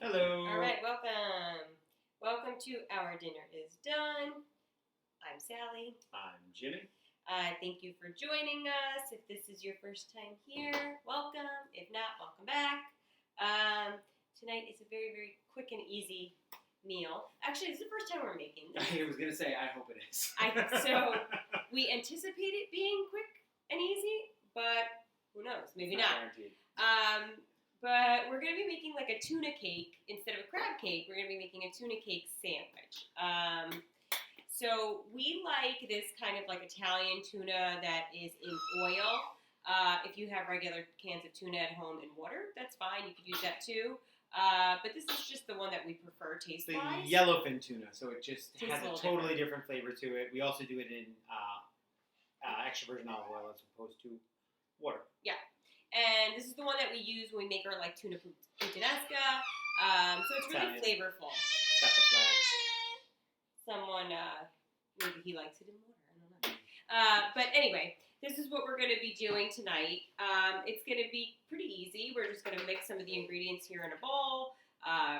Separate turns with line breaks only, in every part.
Hello.
All right, welcome. Welcome to Our Dinner is Done. I'm Sally.
I'm Jimmy.
Thank you for joining us. If this is your first time here, welcome. If not, welcome back. Tonight is a very, very quick and easy meal. Actually, it's the first time we're making this.
I was going to say, I hope it is.
So we anticipate it being quick and easy, but who knows? Maybe not.
Guaranteed.
But we're going to be making like a tuna cake instead of a crab cake. We're going to be making a tuna cake sandwich. So we like this kind of like Italian tuna that is in oil. If you have regular cans of tuna at home in water, that's fine. You could use that too. But this is just the one that we prefer taste-wise.
The yellowfin tuna, so it just
Tastes
has a
little
totally different flavor to it. We also do it in extra virgin olive oil as opposed to water.
Yeah. And this is the one that we use when we make our like tuna puttanesca. So it's really flavorful.
Got the flags.
Someone, maybe he likes it in water. I don't know. But anyway, this is what we're going to be doing tonight. It's going to be pretty easy. We're just going to mix some of the ingredients here in a bowl,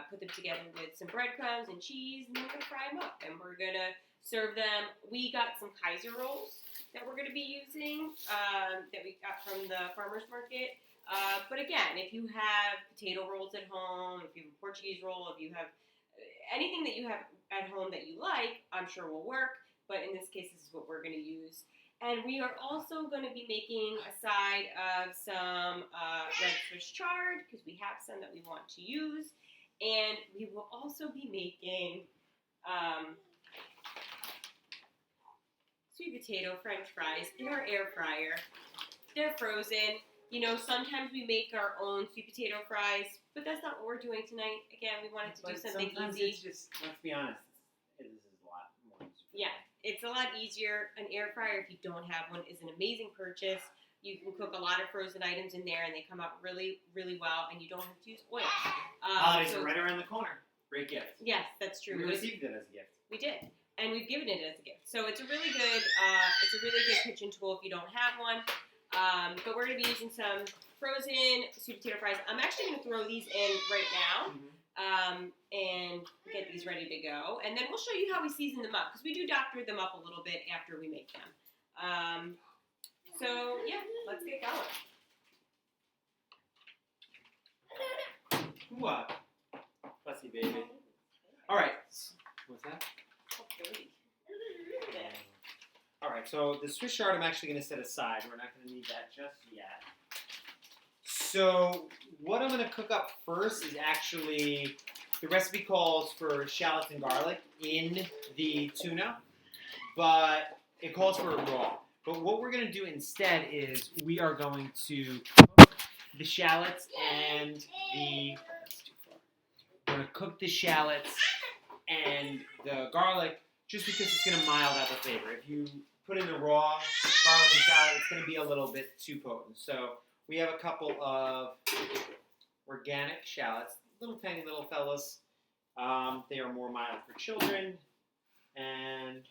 put them together with some breadcrumbs and cheese, and then we're going to fry them up. And we're going to serve them. We got some Kaiser rolls that we're going to be using that we got from the farmer's market. But again, if you have potato rolls at home, if you have a Portuguese roll, if you have anything that you have at home that you like, I'm sure will work. But in this case, this is what we're going to use. And we are also going to be making a side of some red Swiss chard because we have some that we want to use. And we will also be making sweet potato French fries in our air fryer. They're frozen. You know, sometimes we make our own sweet potato fries, but that's not what we're doing tonight. Again, we wanted to do something easy.
It's just, let's be honest, this is a lot more easier.
Yeah, it's a lot easier. An air fryer, if you don't have one, is an amazing purchase. You can cook a lot of frozen items in there, and they come out really, really well, and you don't have to use oil.
Holidays are right around the corner. Great gift.
Yes, that's true.
We received it as a gift.
We did. And we've given it as a gift. So it's a really good kitchen tool if you don't have one. But we're going to be using some frozen sweet potato fries. I'm actually going to throw these in right now and get these ready to go. And then we'll show you how we season them up because we do doctor them up a little bit after we make them. So, yeah, let's get going.
What? Fussy baby. All right. What's that? All right, so the Swiss chard I'm actually going to set aside. We're not going to need that just yet. So what I'm going to cook up first is actually, the recipe calls for shallots and garlic in the tuna, but it calls for it raw. But what we're going to do instead is we are going to cook the shallots and we're going to cook the shallots and the garlic just because it's going to mild out the flavor. If you put in the raw garlic and shallot, it's going to be a little bit too potent. So we have a couple of organic shallots, little tiny little fellas. They are more mild for children. And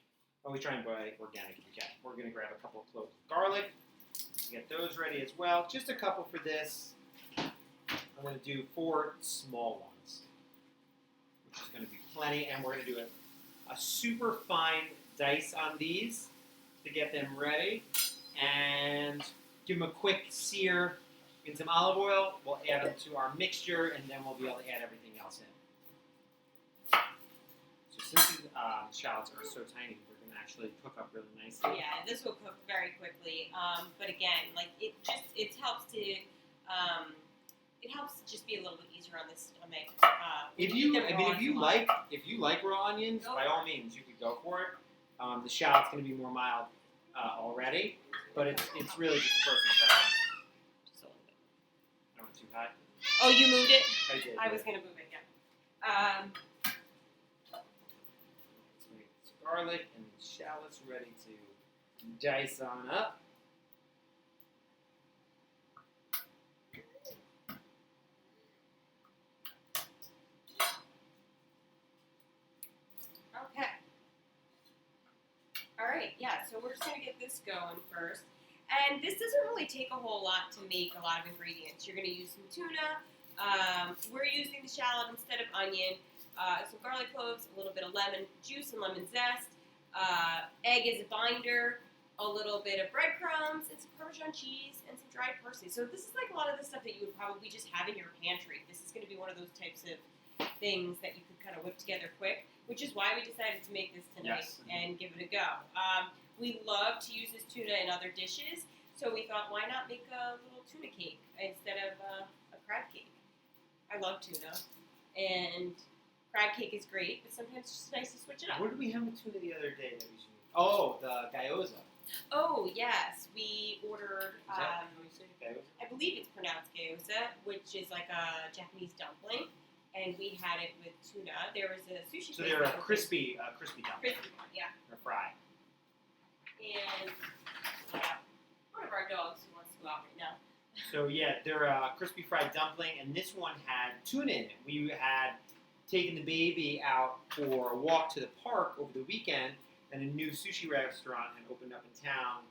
we try and buy organic if we can. We're going to grab a couple of cloves of garlic. Get those ready as well. Just a couple for this. I'm going to do 4 small ones, which is going to be plenty. And we're going to do a super fine dice on these to get them ready, and give them a quick sear in some olive oil. We'll add them to our mixture, and then we'll be able to add everything else in. So since these shallots are so tiny, we're going to actually cook up really nicely.
Yeah, this will cook very quickly. But again, like it helps to just be a little bit easier on the stomach.
If you like raw onions, by all means, you could go for it. The shallot's going to be more mild already, but it's really just a personal preference.
Just a little bit.
I went too high.
Oh, you moved it?
I did.
I was going to move it, yeah.
Let's make some garlic and the shallots ready to dice on up.
Yeah, so we're just going to get this going first. And this doesn't really take a whole lot to make a lot of ingredients. You're going to use some tuna. We're using the shallot instead of onion. Some garlic cloves, a little bit of lemon juice and lemon zest. Egg as a binder, a little bit of breadcrumbs, and some Parmesan cheese, and some dried parsley. So this is like a lot of the stuff that you would probably just have in your pantry. This is going to be one of those types of things that you could kind of whip together quick, which is why we decided to make this tonight and give it a go. We love to use this tuna in other dishes, so we thought, why not make a little tuna cake instead of a crab cake? I love tuna, and crab cake is great, but sometimes it's just nice to switch it up.
What did we have with tuna the other day that we should make? Oh, the gyoza.
Oh, yes. We ordered,
Is that how you say it? Gyoza?
I believe it's pronounced gyoza, which is like a Japanese dumpling, and we had it with tuna. There was a sushi
So
place
they're a
that
crispy dumplings.
crispy one, yeah.
They're fried.
And one of our dogs who wants to go out right now.
So yeah, they're a crispy fried dumpling, and this one had tuna in it. We had taken the baby out for a walk to the park over the weekend, and a new sushi restaurant had opened up in town.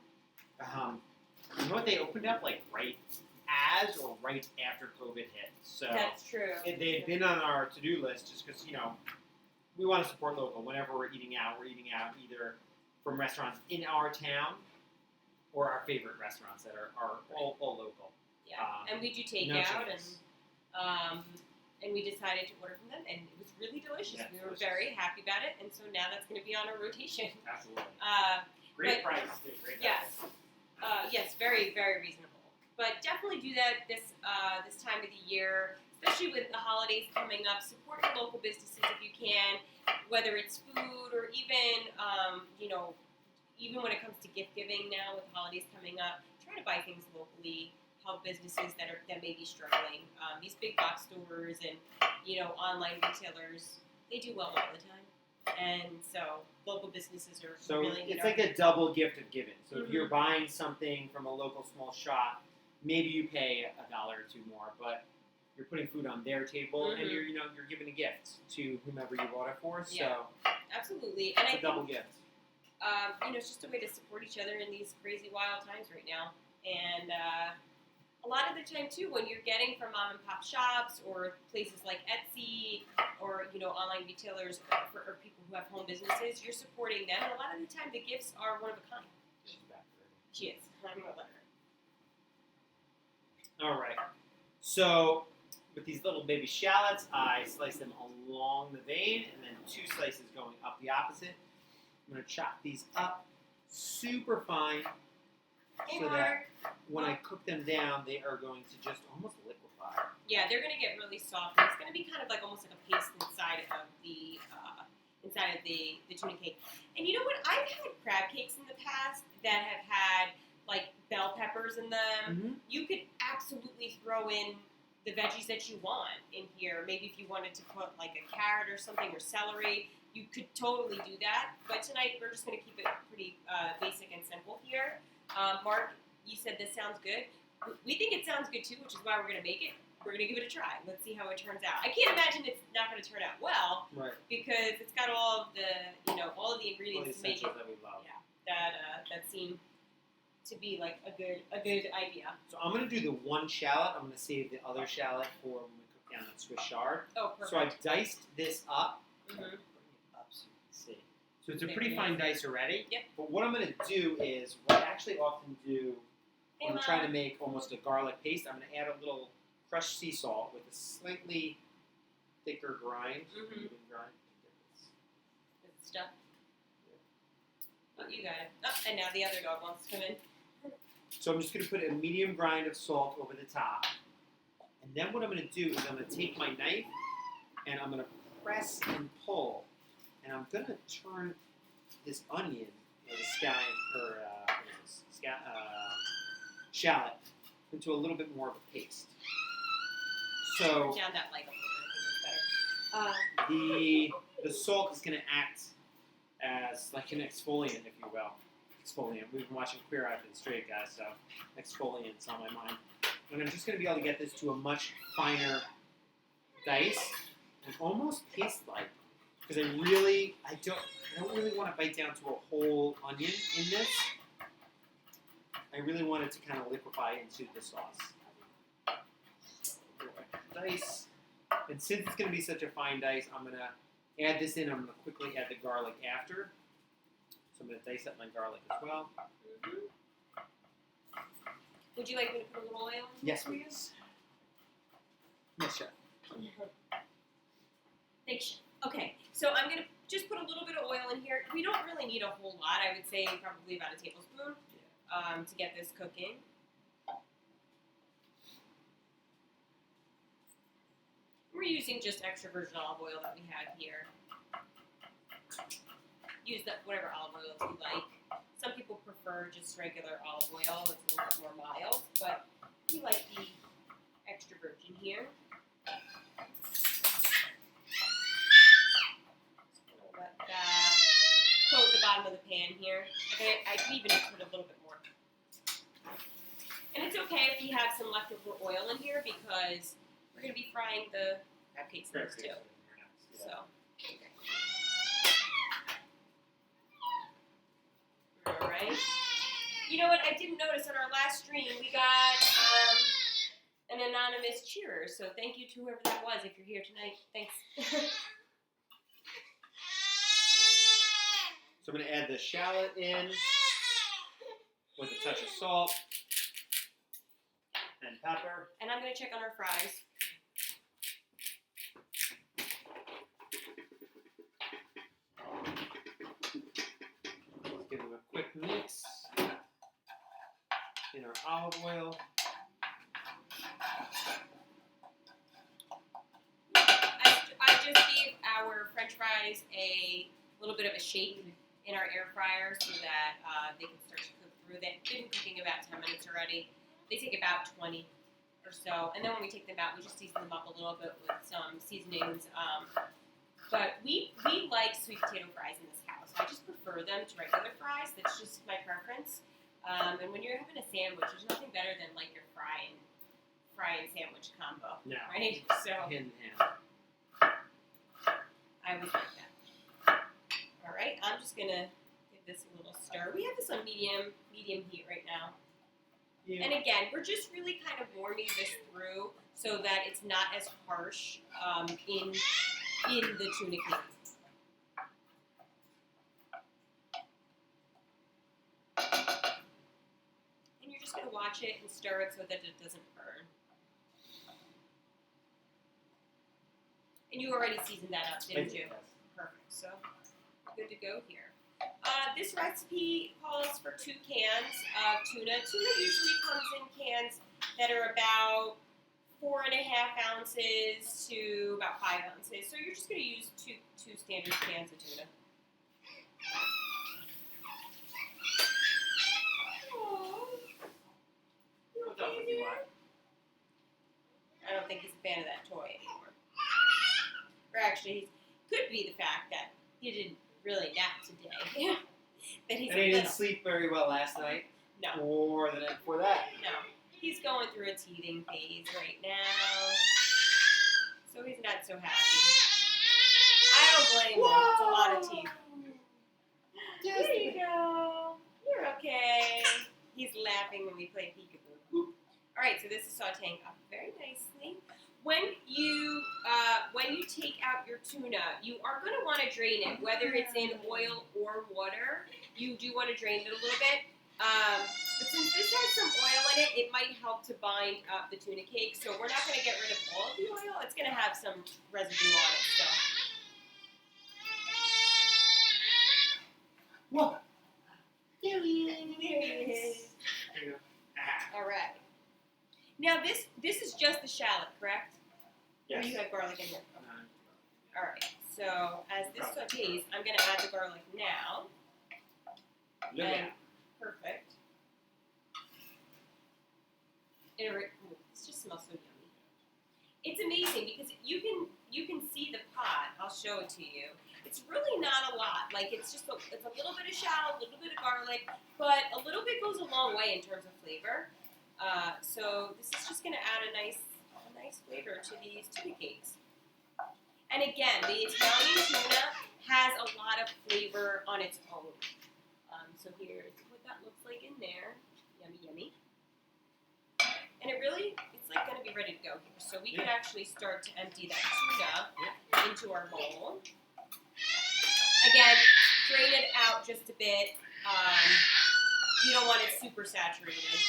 You know what? They opened up like right as or right after COVID hit. So
That's true.
they had been on our to-do list just because, we want to support local. Whenever we're eating out either from restaurants in our town or our favorite restaurants that are all local.
Yeah, and we do take
no
out,
chickens.
and we decided to order from them, and it was really delicious.
Yeah,
We were
delicious.
very happy about it, and so now that's going to be on our rotation.
Absolutely.
but-
Great price, too. Great
Yes, yes, very, very reasonable. But definitely do that this time of the year, especially with the holidays coming up. Support your local businesses if you can, whether it's food or even even when it comes to gift giving now with the holidays coming up. Try to buy things locally. Help businesses that may be struggling. These big box stores and online retailers, they do well all the time, and so local businesses are
So
really.
it's like a double gift of giving. So if
Mhm.
you're buying something from a local small shop, maybe you pay $1 or $2 more, but you're putting food on their table, and
Mhm.
you're giving a gift to whomever you bought it for. So
Yeah. Absolutely, and
it's
I
a double
think
gift.
it's just a way to support each other in these crazy, wild times right now. And a lot of the time too, when you're getting from mom and pop shops or places like Etsy or online retailers or people who have home businesses, you're supporting them. And a lot of the time, the gifts are one of a kind.
She's back already.
She is. I'm gonna let her.
All right. So with these little baby shallots, I slice them along the vein, and then 2 slices going up the opposite. I'm going to chop these up super fine
Hey,
so
Mark.
that when I cook them down, they are going to just almost liquefy.
Yeah, they're gonna get really soft. And it's gonna be kind of like almost like a paste inside of the tuna cake. And you know what? I've had crab cakes in the past that have had like bell peppers in them.
Mm-hmm.
You could absolutely throw in the veggies that you want in here. Maybe if you wanted to put like a carrot or something or celery, you could totally do that. But tonight we're just gonna keep it pretty basic and simple here. Mark, you said this sounds good. We think it sounds good too, which is why we're gonna make it. We're gonna give it a try. Let's see how it turns out. I can't imagine it's not gonna turn out well
Right.
because it's got all of the all of the
All the
ingredients to make it
essentials that we love.
that seem to be like a good idea.
So I'm going to do the one shallot. I'm going to save the other shallot for when we cook down the Swiss chard.
Oh, perfect.
So I've diced this up.
Mhm.
Bring it up so you can see. So it's a
There
pretty
it
fine
is.
dice already.
Yep.
But what I'm going to do is, what I actually often do
Hey,
when I'm
Mom.
trying to make almost a garlic paste, I'm going to add a little crushed sea salt with a slightly thicker grind.
Mhm.
Medium grind.
Good stuff. Oh, you got it. Oh, and now the other dog wants to come in.
So I'm just going to put a medium grind of salt over the top. And then what I'm going to do is I'm going to take my knife and I'm going to press and pull. And I'm going to turn this onion, or the shallot, into a little bit more of a paste. So
Turn down that light a little bit. I think it's better.
the salt is going to act as like an exfoliant, if you will. Exfoliant. We've been watching Queer Eye for the Straight Guys, so exfoliant's on my mind. And I'm just going to be able to get this to a much finer dice and almost paste-like, because I don't really want to bite down to a whole onion in this. I really want it to kind of liquefy into the sauce. dice. And since it's going to be such a fine dice, I'm going to add this in. I'm going to quickly add the garlic after. So I'm going to dice up my garlic as well.
Would you like me to put a little oil in?
Yes, please. Yes, chef.
Thanks, Chef. Okay, so I'm going to just put a little bit of oil in here. We don't really need a whole lot. I would say probably about a tablespoon to get this cooking. We're using just extra virgin olive oil that we have here. Use whatever olive oil you like. Some people prefer just regular olive oil. It's a little bit more mild, but we like the extra virgin here. Just gonna let that coat the bottom of the pan here. I can even put a little bit more. And it's okay if you have some leftover oil in here because we're going to be frying the crab cakes in this too. So. Alright. You know what? I didn't notice on our last stream we got an anonymous cheerer. So thank you to whoever that was if you're here tonight. Thanks.
So I'm going to add the shallot in with a touch of salt and pepper.
And I'm going to check on our fries.
Let's give them a quick mix in our olive oil.
I just gave our French fries a little bit of a shake in our air fryer so that they can start to cook through. They've been cooking about 10 minutes already. They take about 20 or so, and then when we take them out, we just season them up a little bit with some seasonings. But we like sweet potato fries in this house. I just prefer them to regular fries. That's just my preference. And when you're having a sandwich, there's nothing better than like your fry and sandwich combo,
No.
right? So
Hand in hand.
I would like that. All right, I'm just gonna give this a little stir. We have this on medium heat right now.
Yeah.
And again, we're just really kind of warming this through so that it's not as harsh in the tuna cake. And you're just going to watch it and stir it so that it doesn't burn. And you already seasoned that up, didn't you? Perfect. So, good to go here. This recipe calls for 2 cans of tuna. Tuna usually comes in cans that are about 4.5 ounces to about 5 ounces. So you're just going to use two standard cans of tuna. I don't think he's a fan of that toy anymore. Or actually, could be the fact that he didn't really nap today. That he's
And he didn't sleep very well last night.
No.
Or the night before that.
No. He's going through a teething phase right now. So he's not so happy. I don't blame him. It's a lot of teeth. There you go. You're okay. He's laughing when we play peekaboo. Alright, so this is sauteing up very nicely. When you take out your tuna, you are going to want to drain it, whether it's in oil or water. You do want to drain it a little bit. But since this has some oil in it, it might help to bind up the tuna cake. So we're not going to get rid of all of the oil. It's going to have some residue on it still.
Whoa.
There he is.
There you go.
All right. Now this is just the shallot, correct?
Yes.
Or you have garlic in here? Okay. All right. So as this sautés, I'm going to add the garlic now.
Look at it.
Perfect. It just smells so yummy. It's amazing because you can see the pot. I'll show it to you. It's really not a lot. Like it's a little bit of shallot, a little bit of garlic, but a little bit goes a long way in terms of flavor. So this is just going to add a nice flavor to these tuna cakes. And again, the Italian tuna has a lot of flavor on its own. So here's what that looks like in there. Yummy, yummy. And it's like going to be ready to go here. So we could actually start to empty that tuna into our bowl. Again, drain it out just a bit. You don't want it super saturated.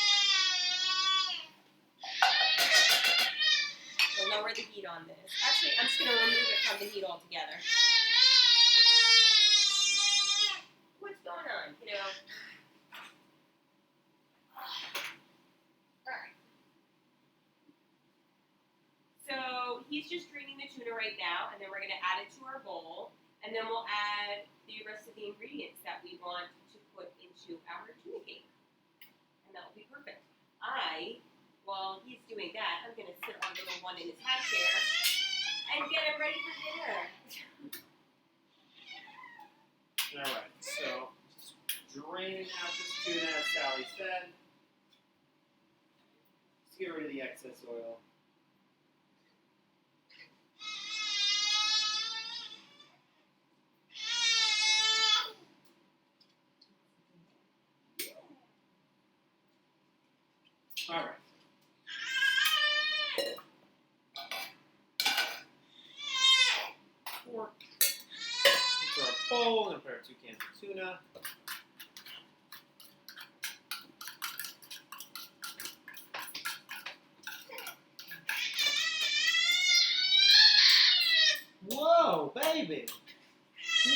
So lower the heat on this. Actually, I'm just going to remove it from the heat altogether. What's going on? You know. Alright. So he's just draining the tuna right now, and then we're going to add it to our bowl, and then we'll add the rest of the ingredients that we want to put into our tuna cake. And that will be perfect. While he's doing that, I'm going to sit our little one in his high chair and get him ready for dinner.
Alright, so just draining out this tuna, as Sally said. Let's get rid of the excess oil. Alright. Fork. Into our bowl, and put our 2 cans of tuna. Whoa, baby!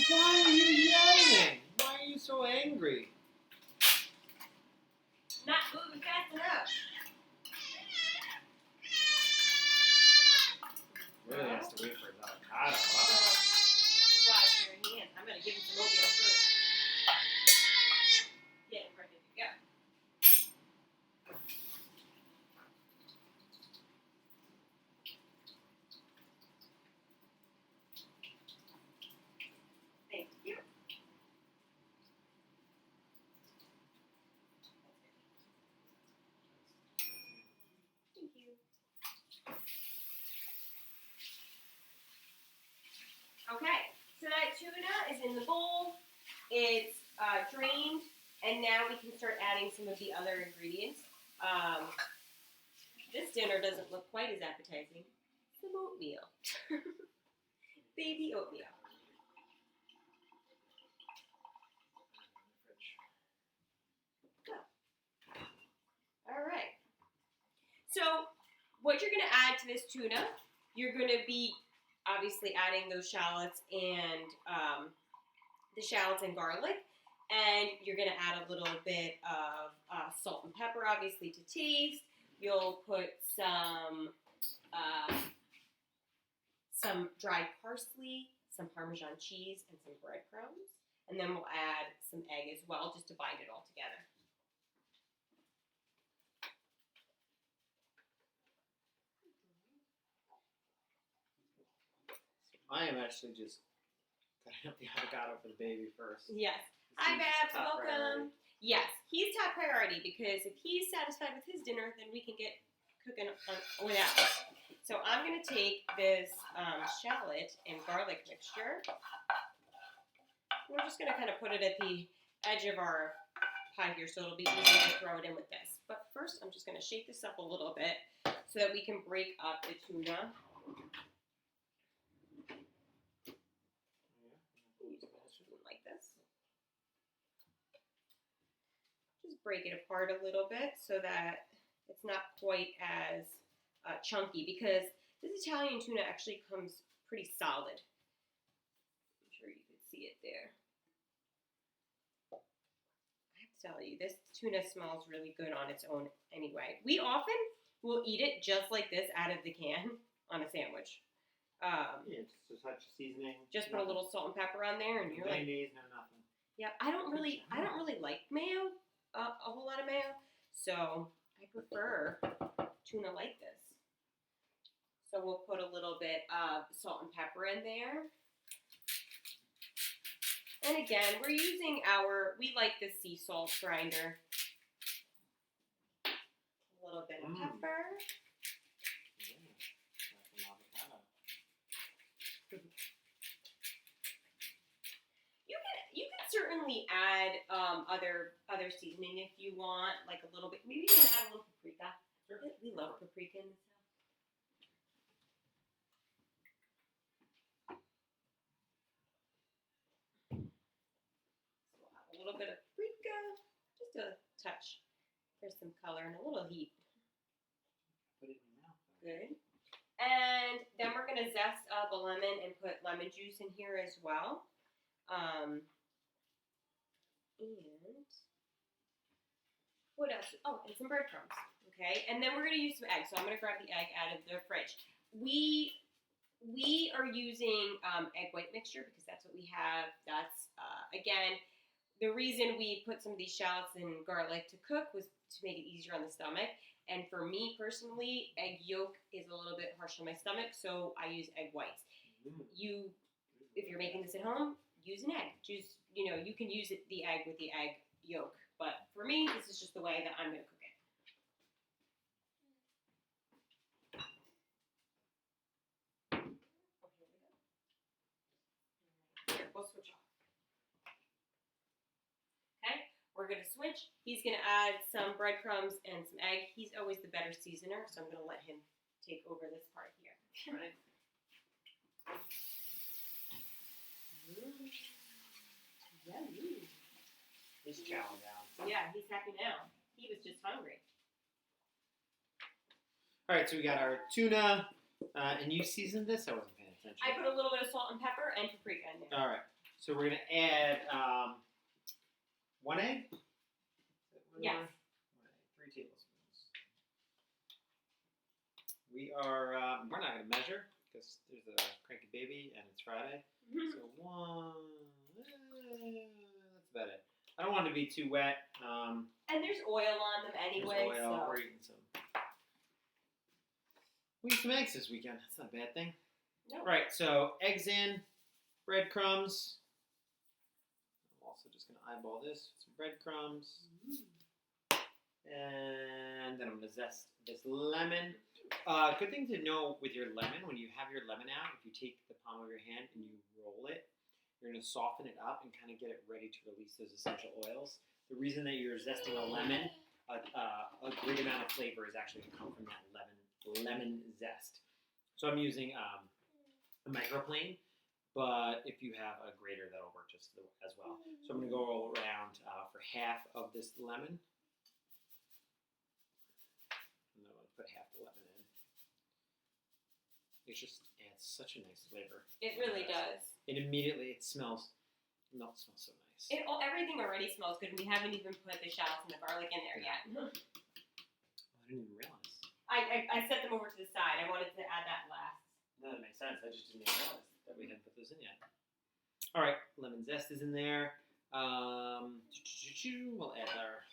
Why are you yelling? Why are you so angry?
Not moving fast enough.
Really has to wait for his avocado.
Wash your hands. I'm going to give him some oatmeal first. Get him ready to go. Thank you. Thank you. Okay, so that tuna is in the bowl. It's drained, and now we can start adding some of the other ingredients. This dinner doesn't look quite as appetizing. Some oatmeal. Baby oatmeal. All right. So what you're going to add to this tuna, you're going to be obviously adding those shallots and garlic, and you're going to add a little bit of salt and pepper, obviously, to taste. You'll put some dried parsley, some Parmesan cheese, and some breadcrumbs, and then we'll add some egg as well, just to bind it all together.
I am actually just cutting up the avocado for the baby first.
Yes. Hi, Babs.
Top
Welcome.
priority.
Yes, he's top priority because if he's satisfied with his dinner, then we can get cooking without us. So I'm going to take this shallot and garlic mixture. We're just going to kind of put it at the edge of our pie here so it'll be easy to throw it in with this. But first, I'm just going to shake this up a little bit so that we can break up the tuna. Like this. Just break it apart a little bit so that it's not quite as chunky, because this Italian tuna actually comes pretty solid. I'm sure you can see it there. I have to tell you, this tuna smells really good on its own anyway. We often will eat it just like this out of the can on a sandwich.
Yeah, just a touch of seasoning.
Just put a little salt and pepper on there, and you're like,
mayonnaise, no nothing.
yeah. I don't really like mayo, a whole lot of mayo, so I prefer tuna like this. So we'll put a little bit of salt and pepper in there, and again, we're using we like the sea salt grinder. A little bit of pepper. You can certainly add other seasoning if you want, like a little bit. Maybe you can add a little paprika. We love paprika in this house. So we'll have a little bit of paprika, just a touch for some color and a little heat.
Put it in your mouth.
Good. And then we're going to zest up a lemon and put lemon juice in here as well. And what else? Oh, and some breadcrumbs. Okay, and then we're going to use some eggs. So I'm going to grab the egg out of the fridge. We are using egg white mixture because that's what we have. That's, again, the reason we put some of these shallots and garlic to cook was to make it easier on the stomach. And for me personally, egg yolk is a little bit harsh on my stomach, so I use egg whites. If you're making this at home, use an egg. Just, you can use the egg with the egg yolk. But for me, this is just the way that I'm going to cook it. Here, we'll switch off. Okay, we're going to switch. He's going to add some breadcrumbs and some egg. He's always the better seasoner, so I'm going to let him take over this part here.
Right.
Yummy.
He's chowing down.
Yeah, he's happy now. He was just hungry.
All right, so we got our tuna, and you seasoned this? I wasn't paying attention.
I put a little bit of salt and pepper and paprika in there.
All right, so we're gonna add 1 egg.
Yes.
1 egg, 3 tablespoons. We're not gonna measure because there's a cranky baby and it's Friday. So 1. That's about it. I don't want it to be too wet.
And there's oil on them anyway.
There's oil.
So.
We're eating some. We eat some eggs this weekend. That's not a bad thing.
Nope.
Right, so eggs in, breadcrumbs. I'm also just going to eyeball this with some breadcrumbs. And then I'm going to zest this lemon. Good thing to know with your lemon, when you have your lemon out, if you take the palm of your hand and you roll it, you're going to soften it up and kind of get it ready to release those essential oils. The reason that you're zesting a lemon, a great amount of flavor is actually going to come from that lemon zest. So I'm using a microplane, but if you have a grater, that'll work just as well. So I'm going to go around for half of this lemon. And then I'm going to put half the lemon in. It just adds such a nice flavor.
It really does.
And immediately it smells so nice.
Everything already smells good, and we haven't even put the shallots and the garlic in there yet.
I didn't even realize.
I set them over to the side. I wanted to add that last.
No, that makes sense. I just didn't even realize that we hadn't put those in yet. All right, lemon zest is in there. We'll add our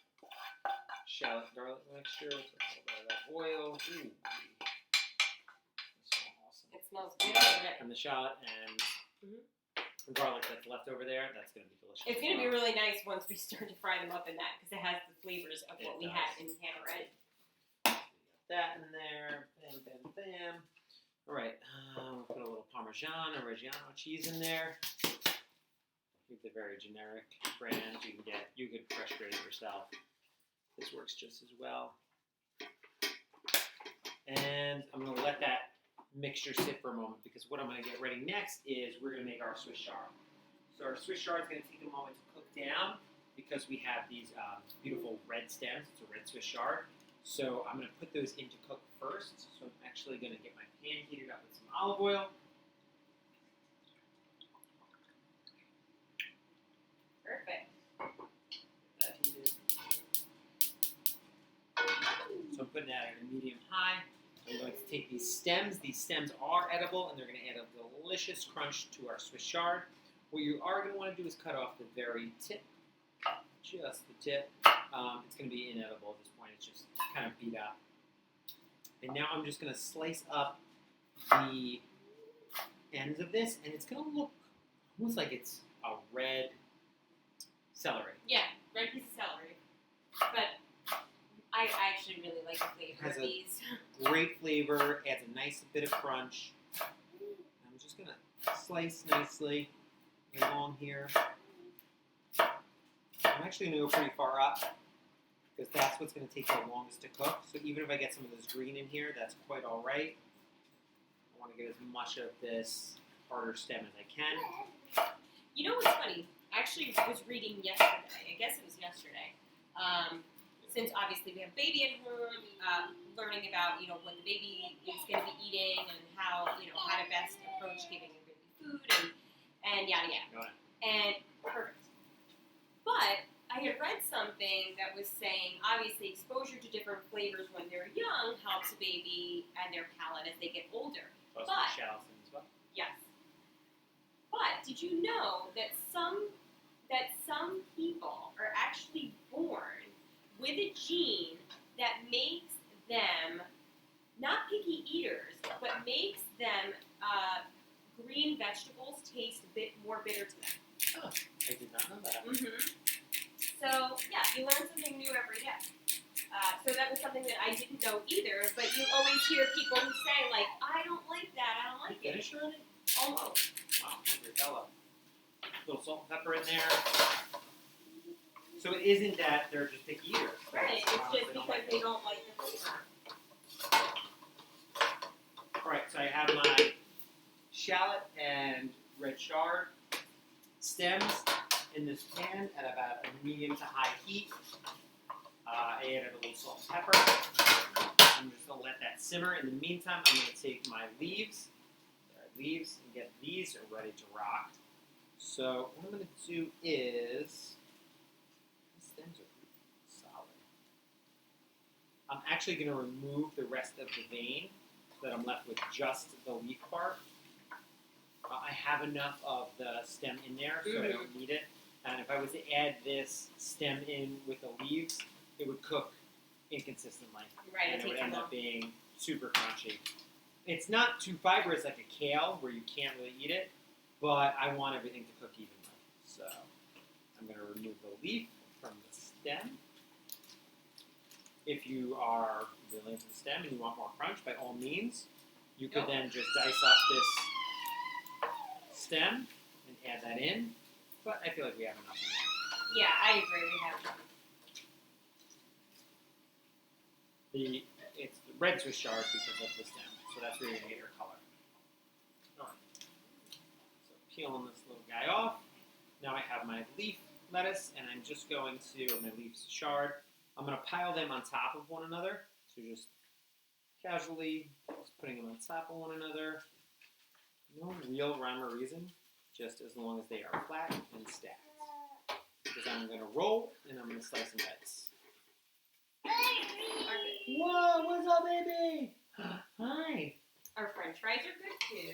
shallot garlic mixture. Let's add a little bit of that oil. Ooh. That's so awesome.
It smells good already.
And the shallot and the garlic that's left over there, that's going to be delicious.
It's going to be really nice once we start to fry them up in that because it has the flavors of what we had in ham already.
That in there. Bam, bam, bam. All right. We'll put a little Parmesan or Reggiano cheese in there. Get the very generic brand you can get. You could fresh grate it yourself. This works just as well. And I'm going to let that mixture sit for a moment because what I'm going to get ready next is we're going to make our Swiss chard. So our Swiss chard is going to take a moment to cook down because we have these beautiful red stems. It's a red Swiss chard. So I'm going to put those in to cook first. So I'm actually going to get my pan heated up with some olive oil.
Perfect.
That heated. So I'm putting that at a medium-high. I'm going to take these stems. These stems are edible, and they're going to add a delicious crunch to our Swiss chard. What you are going to want to do is cut off the very tip, just the tip. It's going to be inedible at this point. It's just kind of beat up. And now I'm just going to slice up the ends of this, and it's going to look almost like it's a red celery.
Yeah, red piece of celery. But I actually really like the flavor of these.
Great flavor, adds a nice bit of crunch. I'm just going to slice nicely along here. I'm actually going to go pretty far up because that's what's going to take the longest to cook. So even if I get some of this green in here, that's quite all right. I want to get as much of this harder stem as I can.
You know what's funny? I actually was reading yesterday. I guess it was yesterday. Since obviously we have baby at home, learning about what the baby is going to be eating and how how to best approach giving a baby food and yada yada. And perfect. But I had read something that was saying obviously exposure to different flavors when they're young helps a baby and their palate as they get older.
Also shallots as well.
Yes. But did you know that some people are actually born with a gene that makes them not picky eaters, but makes them green vegetables taste a bit more bitter to them?
Oh, I did not know that.
So yeah, you learn something new every day. So that was something that I didn't know either. But you always hear people who say like, "I don't like that. I don't like it."
Finish already?
Almost.
Wow, hungry fella. Little salt and pepper in there. So it isn't that they're just picky eaters.
Right. It's just because they don't like the flavor.
Alright, so I have my shallot and red chard stems in this pan at about a medium to high heat. I added a little salt and pepper. I'm just going to let that simmer. In the meantime, I'm going to take my leaves, and get these ready to rock. So what I'm going to do is, these stems are pretty solid. I'm actually going to remove the rest of the vein so that I'm left with just the leaf part. I have enough of the stem in there, so I don't need it. And if I was to add this stem in with the leaves, it would cook inconsistently.
Right,
And it would end up being super crunchy. It's not too fibrous like a kale, where you can't really eat it, but I want everything to cook evenly. So I'm going to remove the leaf from the stem. If you are really into the stem and you want more crunch, by all means, you could then just dice up this stem and add that in. But I feel like we have enough in there.
Yeah, I agree. We have enough.
It's the red Swiss chard because of the stem, so that's where you're going to get your color. Alright. So peeling this little guy off. Now I have my leaf lettuce, and I'm just going to, or my leaf chard, I'm going to pile them on top of one another. So just casually just putting them on top of one another. No real rhyme or reason, just as long as they are flat and stacked. Because I'm going to roll, and I'm going to slice and dice. Whoa, what's up, baby? Hi.
Our french fries are good too.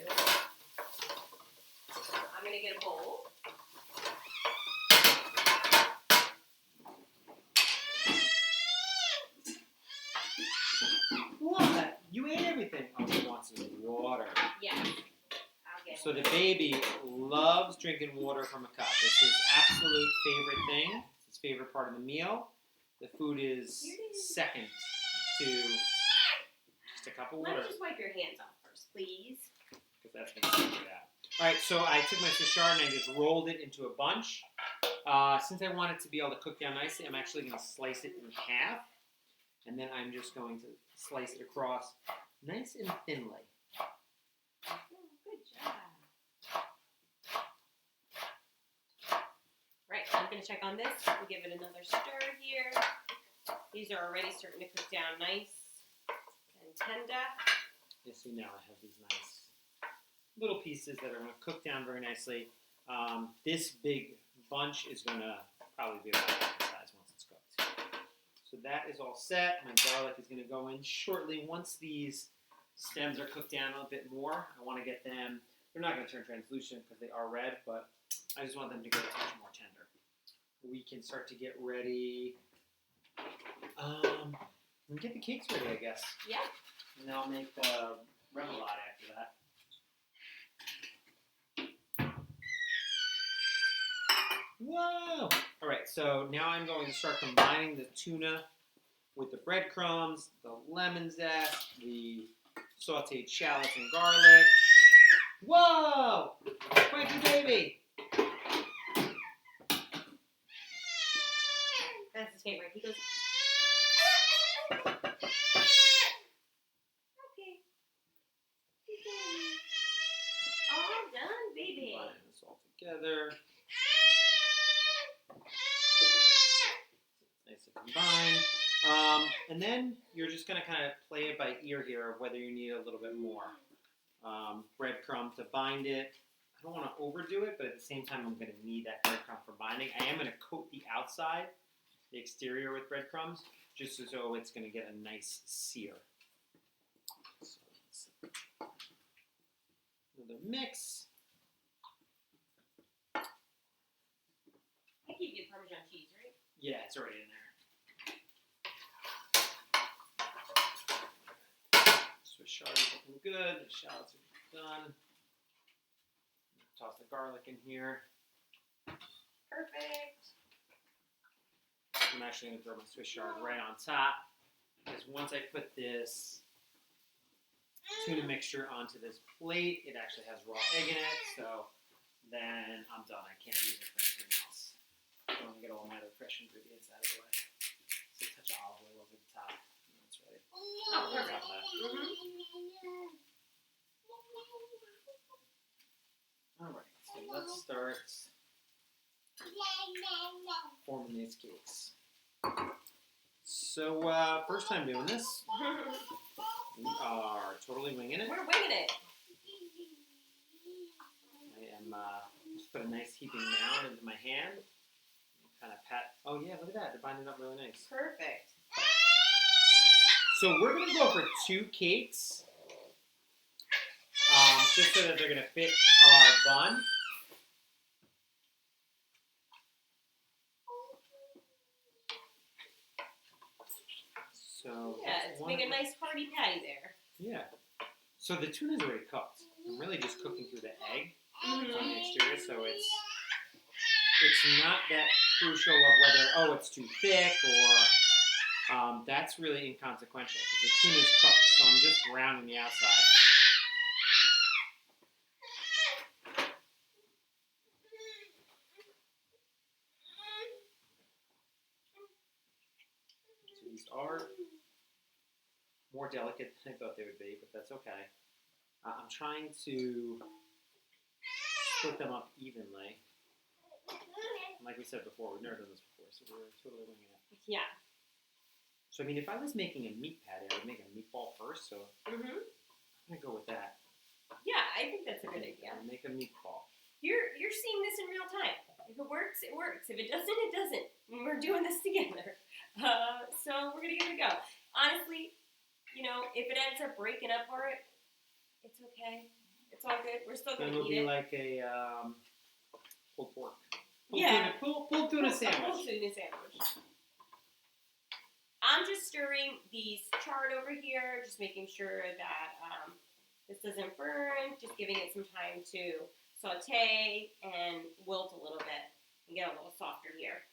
I'm going to get a bowl.
What? You ate everything. Oh, he wants some water.
Yeah. I'll get
So the baby loves drinking water from a cup. It's his absolute favorite thing. It's his favorite part of the meal. The food is second to just a cup of water.
Let me just wipe your hands off first, please.
Because that's going to figure it out. Alright, so I took my Swiss chard and I just rolled it into a bunch. Since I want it to be able to cook down nicely, I'm actually going to slice it in half. And then I'm just going to slice it across nice and thinly.
Oh, good job. Right, I'm going to check on this. We'll give it another stir here. These are already starting to cook down nice and tender.
You see now I have these nice little pieces that are going to cook down very nicely. This big bunch is going to probably be about that size once it's cooked. So that is all set. My garlic is going to go in shortly. Once these stems are cooked down a bit more, I want to get them, they're not going to turn translucent because they are red, but I just want them to get a touch more tender. We can start to get ready. And get the cakes ready, I guess.
Yeah.
And then I'll make the remoulade after that. Whoa! Alright, so now I'm going to start combining the tuna with the breadcrumbs, the lemon zest, the sauteed shallots and garlic. Whoa! Frankie baby!
That's his favorite. He goes,
And then you're just going to kind of play it by ear here of whether you need a little bit more breadcrumb to bind it. I don't want to overdo it, but at the same time, I'm going to need that breadcrumb for binding. I am going to coat the outside, the exterior with breadcrumbs, just so it's going to get a nice sear. So another mix.
I keep you Parmesan cheese, right?
Yeah, it's already in there. Swiss chard is looking good. The shallots are done. Toss the garlic in here.
Perfect.
I'm actually going to throw my Swiss chard right on top, because once I put this tuna mixture onto this plate, it actually has raw egg in it, so then I'm done. I can't use it for anything else. I want to get all my other fresh ingredients out of the way. So a touch of olive oil over the top. And that's ready.
Oh, perfect.
All right, so let's start forming these cakes. So first time doing this, we are totally winging it.
We're winging it.
I am just put a nice heaping mound into my hand. Kind of pat. Oh yeah, look at that. They're binding up really nice.
Perfect.
So we're gonna go for 2 cakes, just so that they're gonna fit our bun. So
Yeah, it's making a nice hearty patty there.
Yeah. So the tuna's already cooked. I'm really just cooking through the egg on the exterior, so it's not that crucial of whether it's too thick or that's really inconsequential because the tuna's cooked, so I'm just browning the outside. So these are more delicate than I thought they would be, but that's okay. I'm trying to split them up evenly. Like we said before, we've never done this before, so we're totally winging it.
Yeah.
So, I mean, if I was making a meat patty, I would make a meatball first, so I'm going to go with that.
Yeah, I think that's a good idea.
I'll make a meatball.
You're seeing this in real time. If it works, it works. If it doesn't, it doesn't. We're doing this together. So we're going to give it a go. Honestly, if it ends up breaking apart, it's okay. It's all good. We're still going to eat it.
It'll be like a pulled pork. Pulled tuna sandwich.
Pulled tuna sandwich. I'm just stirring the chard over here, just making sure that this doesn't burn, just giving it some time to saute and wilt a little bit and get a little softer here.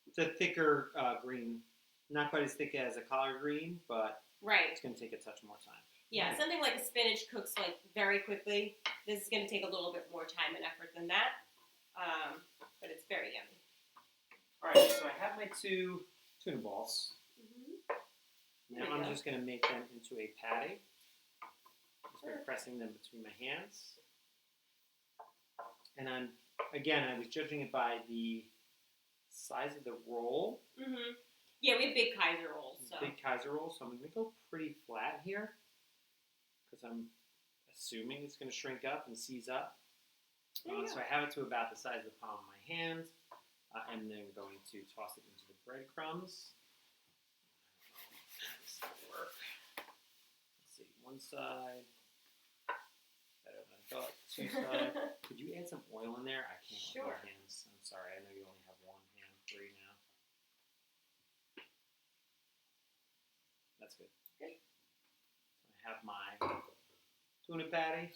It's a thicker green. Not quite as thick as a collard green, but it's going to take a touch more time.
Yeah, something like a spinach cooks like very quickly. This is going to take a little bit more time and effort than that, but it's very yummy.
All right, so I have my 2 tuna balls. Now I'm just going to make them into a patty. Just by pressing them between my hands. And I was judging it by the size of the roll.
Yeah, we have big Kaiser rolls. So.
Big Kaiser rolls, so I'm going to go pretty flat here. Because I'm assuming it's going to shrink up and seize up. So I have it to about the size of the palm of my hand. And then going to toss it into the breadcrumbs. How does that work? Let's see, one side. Better than I thought. 2 sides. Could you add some oil in there? I can't with my hands. I'm sorry, I know you only have 1 hand, 3 now. That's good.
Great.
So I have my tuna patty.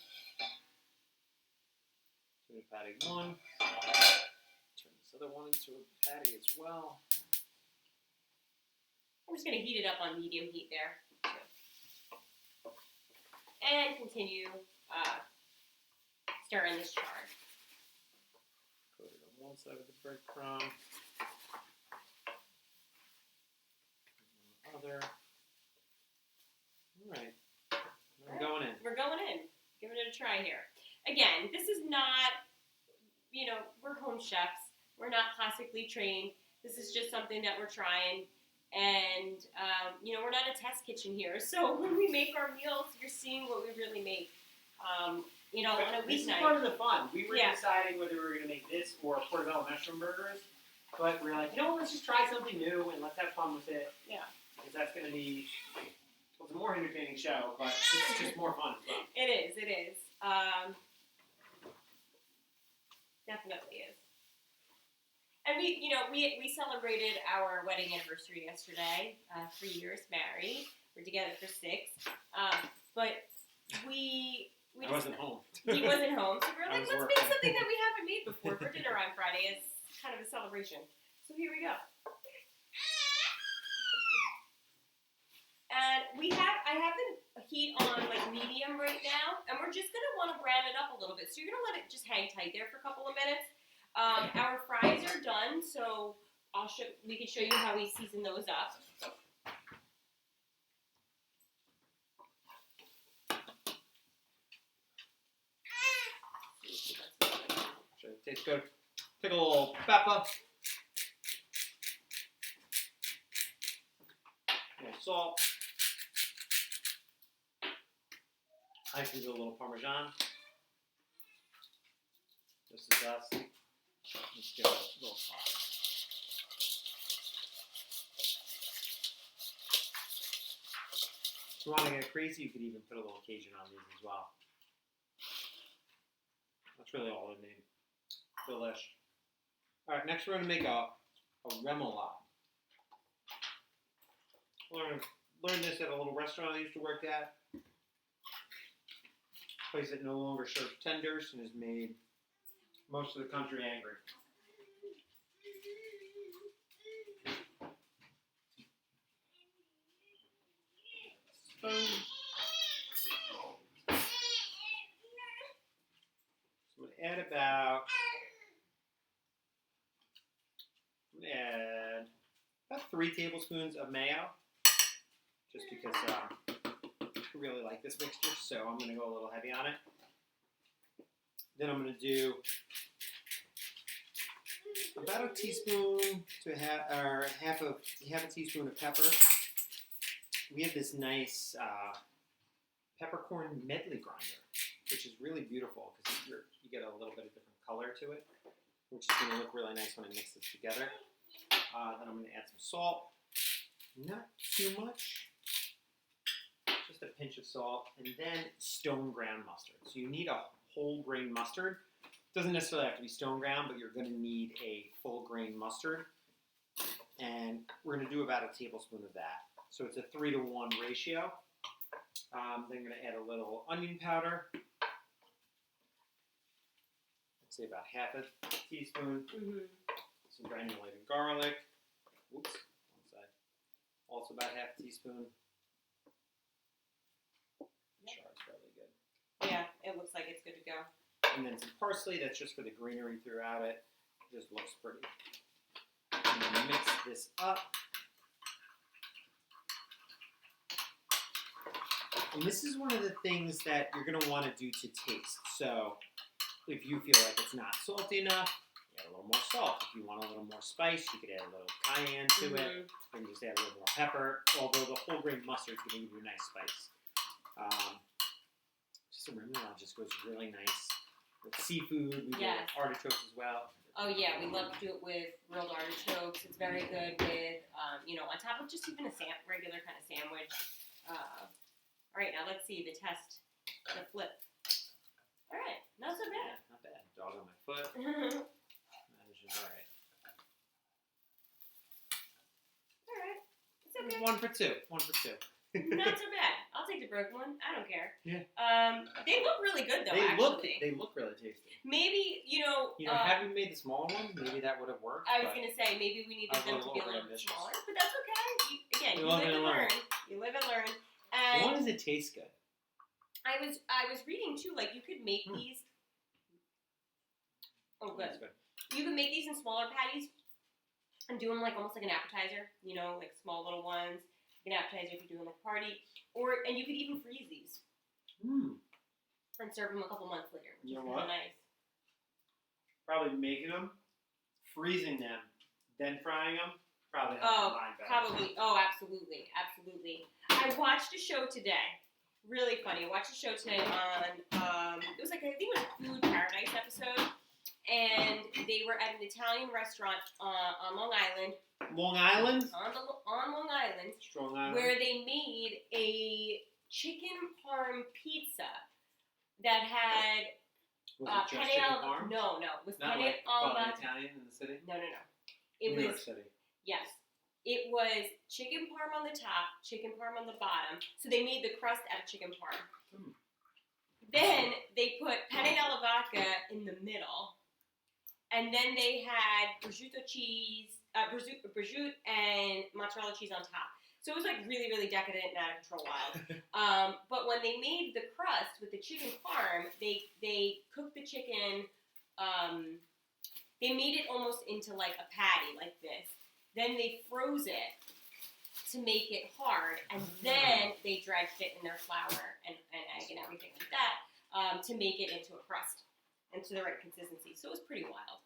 Tuna patty 1. Turn this other one into a patty as well.
I'm just going to heat it up on medium heat there. And continue stirring this chard.
Put it on one side of the breadcrumb. And the other. All right. We're going in.
We're going in. Giving it a try here. Again, this is not, we're home chefs. We're not classically trained. This is just something that we're trying. And, we're not a test kitchen here. So when we make our meals, you're seeing what we really make, on a
This is
weeknight.
part of the fun. We were
Yeah.
deciding whether we were going to make this or portobello mushroom burgers, but we were like, let's just try something new and let's have fun with it.
Yeah.
Because that's going to be, it's a more entertaining show, but it's just more fun as well.
It is. Definitely is. And we celebrated our wedding anniversary yesterday. 3 years married. We're together for 6. But we
I wasn't home.
He wasn't home, so we're
I
like,
was
let's
working.
make something that we haven't made before for dinner on Friday as kind of a celebration. So here we go. And I have the heat on like medium right now, and we're just gonna want to brown it up a little bit. So you're gonna let it just hang tight there for a couple of minutes. Our fries are done, so we can show you how we season those up.
Sure, it tastes good. Take a little pepper. A little salt. I can do a little Parmesan. This is us. Let's give it a little sauce. If you want to get crazy, you could even put a little Cajun on these as well. That's really all I need. Delish. Alright, next we're going to make a remoulade. Learned this at a little restaurant I used to work at. Place that no longer serves tenders and has made most of the country angry. So I'm going to add about 3 tablespoons of mayo, just because I really like this mixture, so I'm going to go a little heavy on it. Then I'm going to do about a teaspoon to half a teaspoon of pepper. We have this nice peppercorn medley grinder, which is really beautiful because you get a little bit of different color to it, which is going to look really nice when I mix this together. Then I'm going to add some salt, not too much, just a pinch of salt, and then stone ground mustard. So you need a whole grain mustard. Doesn't necessarily have to be stone ground, but you're going to need a full grain mustard, and we're going to do about a tablespoon of that. So it's a 3-to-1 ratio. Then I'm going to add a little onion powder. I'd say about half a teaspoon.
Mm-hmm.
Some granulated garlic. Oops, one side. Also about half a teaspoon. Char is fairly good.
Yeah, it looks like it's good to go.
And then some parsley. That's just for the greenery throughout it. It just looks pretty. And then mix this up. And this is one of the things that you're going to want to do to taste. So if you feel like it's not salty enough, add a little more salt. If you want a little more spice, you could add a little cayenne to it. And just add a little more pepper. Although the whole grain mustard is going to give you a nice spice. Just a remoulade just goes really nice with seafood. We do artichokes as well.
Oh yeah, we love to do it with grilled artichokes. It's very good with, on top of just even a regular kind of sandwich. All right, now let's see the test, the flip. All right, not so bad.
Yeah, not bad. Dog on my foot.
All
Alright.
right, it's okay.
1 for 2. 1 for 2.
Not so bad. I'll take the broken one. I don't care.
Yeah.
They look really good though.
They
actually.
look really tasty.
Maybe
had we made the smaller one, maybe that would have worked.
I was gonna say maybe we needed them to be a little bit smaller, but that's okay. You live and learn. You live and learn. And
as long as it tastes good.
I was reading too, like you could make these. Oh, good.
That's good.
You can make these in smaller patties and do them like almost like an appetizer. Like small little ones. Like an appetizer if you're doing like a party, and you could even freeze these and serve them a couple months later, which is really nice.
Probably making them, freezing them, then frying them Probably help
Oh,
combine better.
probably. Oh, absolutely, absolutely. I watched a show today. Really funny. I watched a show today on. It was like I think it was a Food Paradise episode, and they were at an Italian restaurant on Long Island.
Long Island?
On Long Island,
Strong Island.
where they made a chicken parm pizza that had
Was it just
penne
chicken
al
parm?
No, it was
Not
penne
like
al
calling Italian in the city?
No. It
New
was
York City.
yes. It was chicken parm on the top, chicken parm on the bottom. So they made the crust out of chicken parm.
Mm.
Then they put penne alla vodka in the middle, and then they had prosciutto cheese, prosciutto and mozzarella cheese on top. So it was like really, really decadent and out of control wild. But when they made the crust with the chicken parm, they cooked the chicken. They made it almost into like a patty, like this. Then they froze it to make it hard, and then they dredged it in their flour and egg and everything like that to make it into a crust and to the right consistency. So it was pretty wild.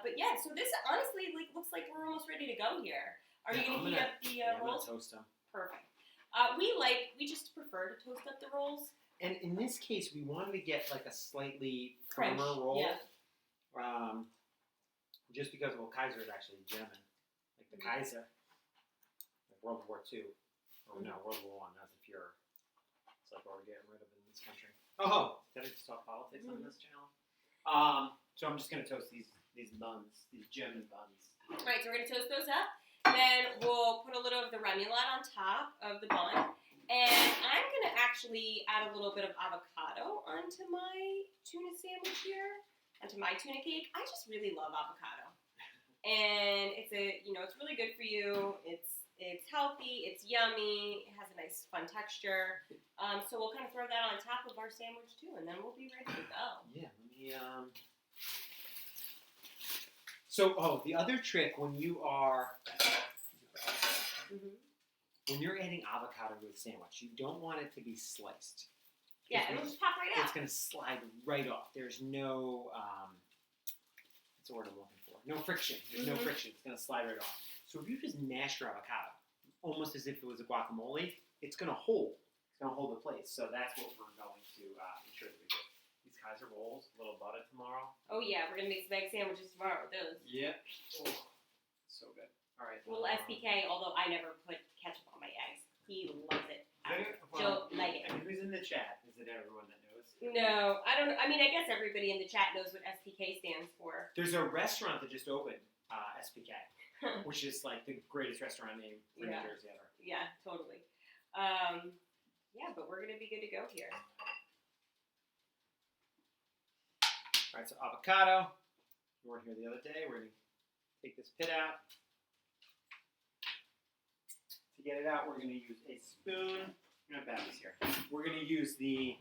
But yeah, so this honestly looks like we're almost ready to go here. Are you going to heat up the rolls?
I'm gonna toast them.
Perfect. We just prefer to toast up the rolls.
And in this case, we wanted to get like a slightly
Crunch,
firmer roll.
yeah.
Just because, Kaiser is actually German. Like the Kaiser. Like World War II. Or no, World War I. That's a Fuhrer. It's like what we're getting rid of in this country. Oh! Did I just talk politics on this channel? So I'm just going to toast these buns. These German buns.
Alright, so we're going to toast those up. Then we'll put a little of the remoulade on top of the bun. And I'm going to actually add a little bit of avocado onto my tuna sandwich here. Onto my tuna cake. I just really love avocado. And it's really good for you. It's healthy, it's yummy, it has a nice fun texture. So we'll kind of throw that on top of our sandwich too, and then we'll be ready to go.
Yeah, let me So, the other trick when you are when you're adding avocado to a sandwich, you don't want it to be sliced.
Yeah, it'll just pop right out.
It's going to slide right off. There's no, what's the word I'm looking for? No friction. There's no friction. It's going to slide right off. So if you just mash your avocado, almost as if it was a guacamole, it's going to hold. It's going to hold the place. So that's what we're going to ensure that we do. These Kaiser rolls, a little butter tomorrow.
Oh yeah, we're going to make some egg sandwiches tomorrow with those.
Yep. Oh, so good. All right.
A little SPK, although I never put ketchup on my eggs. He loves it. Joe like it.
And who's in the chat? Is it everyone that knows?
No, I don't know. I mean, I guess everybody in the chat knows what SPK stands for.
There's a restaurant that just opened, SPK, which is like the greatest restaurant name in New Jersey ever.
Yeah, totally. Yeah, but we're going to be good to go here.
All right, so avocado. You weren't here the other day. We're going to take this pit out. To get it out, we're going to use a spoon. I'm going to have this here. We're going to use the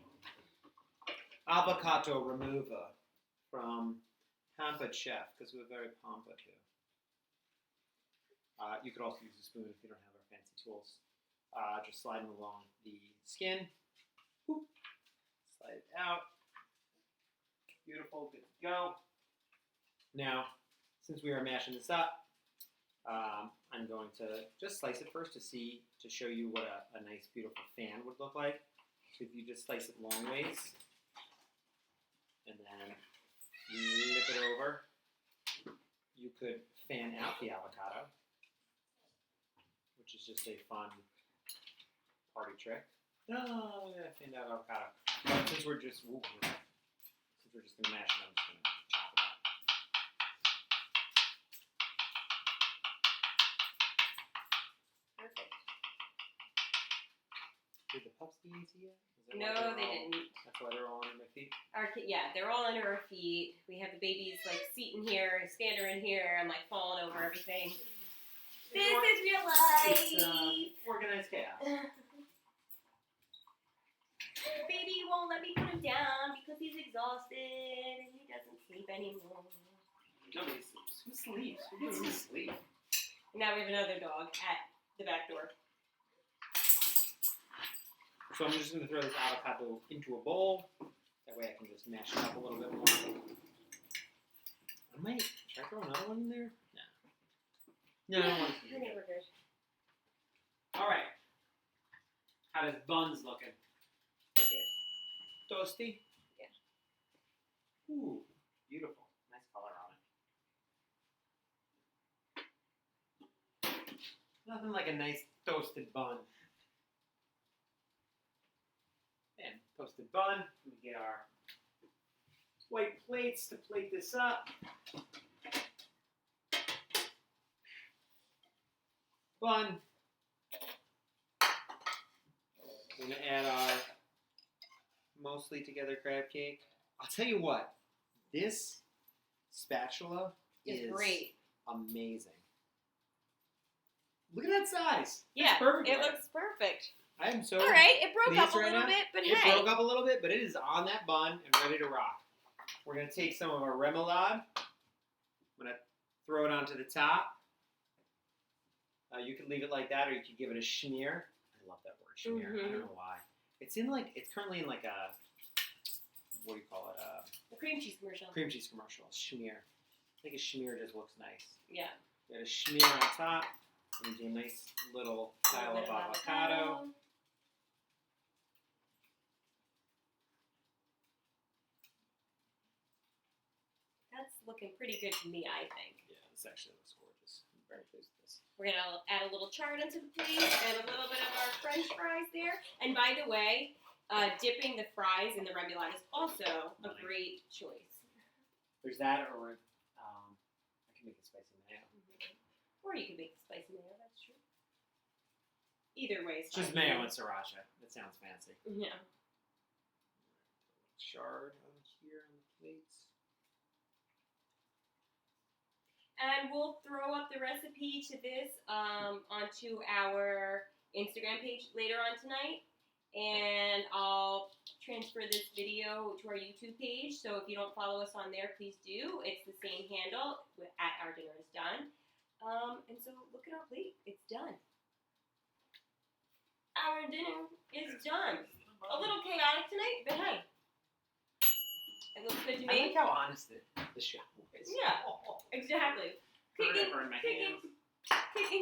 avocado remover from Pampered Chef, because we're very pampered here. You could also use a spoon if you don't have our fancy tools. Just sliding along the skin. Whoop. Slide it out. Beautiful, good to go. Now, since we are mashing this up, I'm going to just slice it first to show you what a nice, beautiful fan would look like. So if you just slice it long ways, and then flip it over, you could fan out the avocado, which is just a fun party trick. Oh, yeah, fanned out avocado. But since we're just going to mash it, I'm just going to chop it up.
Perfect.
Did the pups get easy yet?
No, they didn't.
That's why they're all under my feet?
Yeah, they're all under our feet. We have the babies like seating here, Skander in here. I'm like falling over everything. This is real life.
It's organized chaos.
Baby won't let me put him down because he's exhausted and he doesn't sleep anymore.
Nobody sleeps. Who sleeps? Who gets to sleep?
And now we have another dog at the back door.
So I'm just going to throw this avocado into a bowl. That way I can just mash it up a little bit more. Should I throw another one in there? No. No, I don't want
I think we're good.
All right. How does buns looking?
We're good.
Toasty?
Yeah.
Ooh, beautiful. Nice color on it. Nothing like a nice toasted bun. And toasted bun. We get our white plates to plate this up. Bun. We're going to add our mostly together crab cake. I'll tell you what, this spatula is
great.
Amazing. Look at that size.
Yeah,
perfect.
it looks perfect.
I am so
All right, it broke up
pleased
a
right
little
now.
bit, but
It
hey.
broke up a little bit, but it is on that bun and ready to rock. We're going to take some of our remoulade. I'm going to throw it onto the top. You can leave it like that, or you could give it a schmear. I love that word, schmear. I don't know why. It's currently in like a, what do you call it?
The cream cheese commercial.
Cream cheese commercial. Schmear. I think a schmear just looks nice.
Yeah.
You got a schmear on top. And do a nice little pile of avocado.
That's looking pretty good to me, I think.
Yeah, this actually looks gorgeous. I'm very pleased with this.
We're going to add a little chard onto the plate and a little bit of our French fries there. And by the way, dipping the fries in the remoulade is also a great choice.
There's that, or I can make it spicy mayo.
Or you can make the spicy mayo, that's true. Either way is
Just mayo and sriracha. That sounds fancy.
Yeah.
Chard on here on the plates.
And we'll throw up the recipe to this onto our Instagram page later on tonight. And I'll transfer this video to our YouTube page. So if you don't follow us on there, please do. It's the same handle at OurDinnerisDunn. And so look at our plate. It's done. Our dinner is done. A little chaotic tonight, but hey. It looks good to me.
I like how honest the show is.
Yeah, exactly. Kicking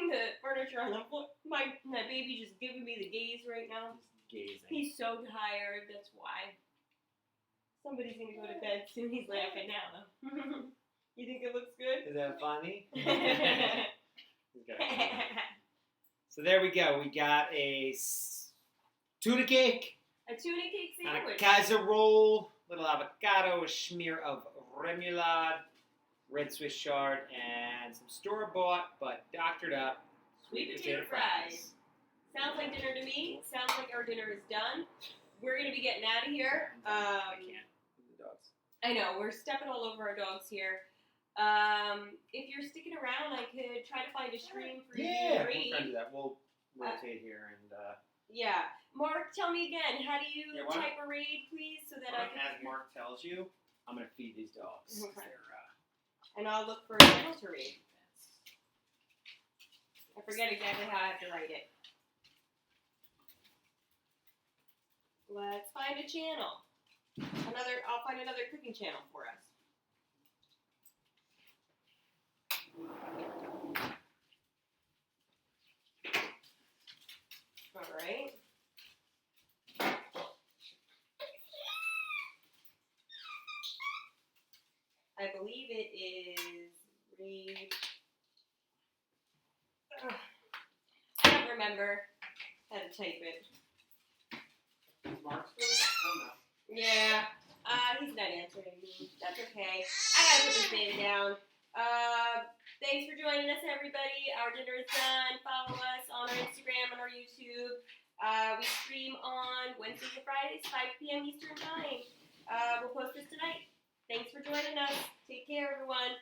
the furniture on the floor. My baby just giving me the gaze right now.
Gazing.
He's so tired, that's why. Somebody's gonna go to bed soon. He's laughing now. You think it looks good?
Is that funny? So there we go. We got a tuna cake.
A tuna cake sandwich.
A casserole, little avocado, a smear of remoulade, red Swiss chard, and some store-bought but doctored up
sweet potato fries. Sounds like dinner to me. Sounds like our dinner is done. We're going to be getting out of here.
I can't. The dogs.
I know. We're stepping all over our dogs here. If you're sticking around, I could try to find a stream for you to read.
We'll try to do that. We'll rotate here and...
Yeah. Mark, tell me again. How do you type a raid, please, so that I can...
As Mark tells you, I'm going to feed these dogs.
Okay. And I'll look for a channel to read. I forget exactly how I have to write it. Let's find a channel. I'll find another cooking channel for us. All right. I believe it is read. I don't remember how to type it.
Mark's still? No.
Yeah. He's not answering me. That's okay. I gotta put this baby down. Thanks for joining us, everybody. Our dinner is done. Follow us on our Instagram and our YouTube. We stream on Wednesdays and Fridays, 5 p.m. Eastern Time. We'll post this tonight. Thanks for joining us. Take care, everyone.